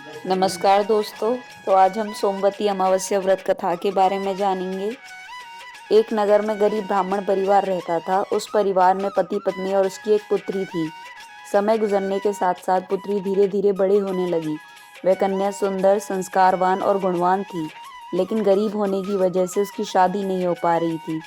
नमस्कार दोस्तों। तो आज हम सोमवती अमावस्या व्रत कथा के बारे में जानेंगे। एक नगर में गरीब ब्राह्मण परिवार रहता था। उस परिवार में पति पत्नी और उसकी एक पुत्री थी। समय गुजरने के साथ साथ पुत्री धीरे धीरे बड़े होने लगी। वह कन्या सुंदर, संस्कारवान और गुणवान थी, लेकिन गरीब होने की वजह से उसकी शादी नहीं हो पा रही थी।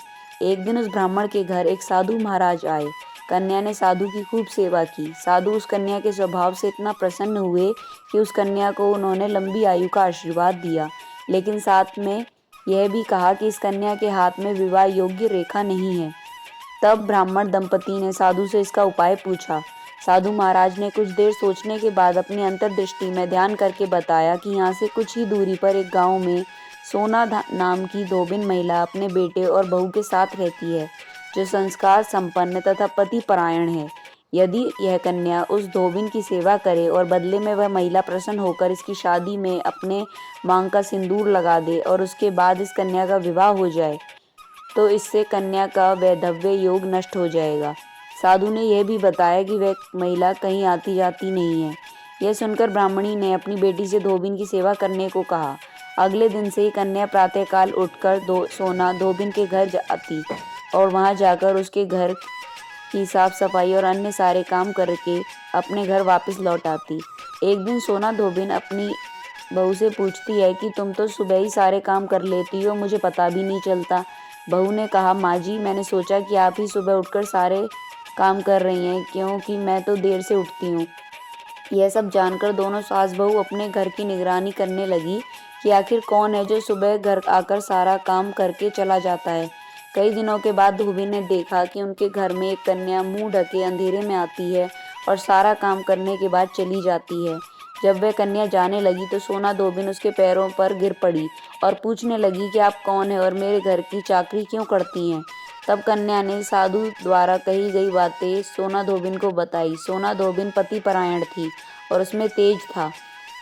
एक दिन उस ब्राह्मण के घर एक साधु महाराज आए। कन्या ने साधु की खूब सेवा की। साधु उस कन्या के स्वभाव से इतना प्रसन्न हुए कि उस कन्या को उन्होंने लंबी आयु का आशीर्वाद दिया, लेकिन साथ में यह भी कहा कि इस कन्या के हाथ में विवाह योग्य रेखा नहीं है। तब ब्राह्मण दंपति ने साधु से इसका उपाय पूछा। साधु महाराज ने कुछ देर सोचने के बाद अपनी अंतर्दृष्टि में ध्यान करके बताया कि यहाँ से कुछ ही दूरी पर एक गांव में सोना नाम की धोबिन महिला अपने बेटे और बहू के साथ रहती है, जो संस्कार संपन्न तथा पति परायण है। यदि यह कन्या उस धोबिन की सेवा करे और बदले में वह महिला प्रसन्न होकर इसकी शादी में अपने मांग का सिंदूर लगा दे और उसके बाद इस कन्या का विवाह हो जाए, तो इससे कन्या का वैधव्य योग नष्ट हो जाएगा। साधु ने यह भी बताया कि वह महिला कहीं आती जाती नहीं है। यह सुनकर ब्राह्मणी ने अपनी बेटी से धोबिन की सेवा करने को कहा। अगले दिन से ही कन्या प्रातःकाल उठकर सोना धोबिन के घर जाती और वहां जाकर उसके घर की साफ सफाई और अन्य सारे काम करके अपने घर वापस लौट आती। एक दिन सोना धोबिन अपनी बहू से पूछती है कि तुम तो सुबह ही सारे काम कर लेती हो, मुझे पता भी नहीं चलता। बहू ने कहा, माँ जी, मैंने सोचा कि आप ही सुबह उठकर सारे काम कर रही हैं, क्योंकि मैं तो देर से उठती हूँ। यह सब जानकर दोनों सास बहू अपने घर की निगरानी करने लगी कि आखिर कौन है जो सुबह घर आकर सारा काम करके चला जाता है। कई दिनों के बाद धोबी ने देखा कि उनके घर में एक कन्या मुंह ढके अंधेरे में आती है और सारा काम करने के बाद चली जाती है। जब वह कन्या जाने लगी तो सोना धोबिन उसके पैरों पर गिर पड़ी और पूछने लगी कि आप कौन है और मेरे घर की चाकरी क्यों करती हैं। तब कन्या ने साधु द्वारा कही गई बातें सोना धोबिन को बताई। सोना धोबिन पति परायण थी और उसमें तेज था।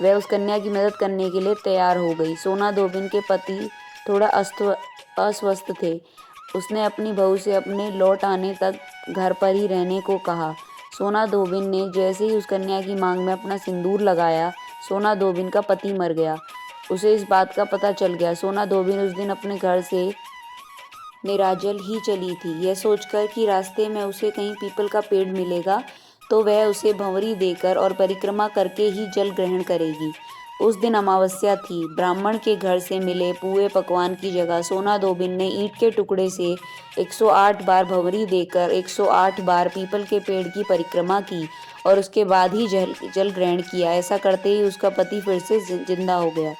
वह उस कन्या की मदद करने के लिए तैयार हो गई। सोना धोबिन के पति थोड़ा अस्वस्थ थे। उसने अपनी बहू से अपने लौट आने तक घर पर ही रहने को कहा। सोना धोबिन ने जैसे ही उस कन्या की मांग में अपना सिंदूर लगाया, सोना धोबिन का पति मर गया। उसे इस बात का पता चल गया। सोना धोबिन उस दिन अपने घर से निराजल ही चली थी। यह सोचकर कि रास्ते में उसे कहीं पीपल का पेड़ मिलेगा तो वह उसे भंवरी देकर और परिक्रमा करके ही जल ग्रहण करेगी। उस दिन अमावस्या थी। ब्राह्मण के घर से मिले पुए पकवान की जगह सोना धोबिन ने ईंट के टुकड़े से 108 बार भंवरी देकर 108 बार पीपल के पेड़ की परिक्रमा की और उसके बाद ही जल ग्रहण किया। ऐसा करते ही उसका पति फिर से जिंदा हो गया।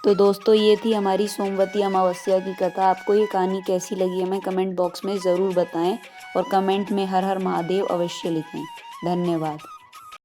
तो दोस्तों, ये थी हमारी सोमवती अमावस्या की कथा। आपको ये कहानी कैसी लगी हमें कमेंट बॉक्स में ज़रूर बताएं और कमेंट में हर हर महादेव अवश्य लिखें। धन्यवाद।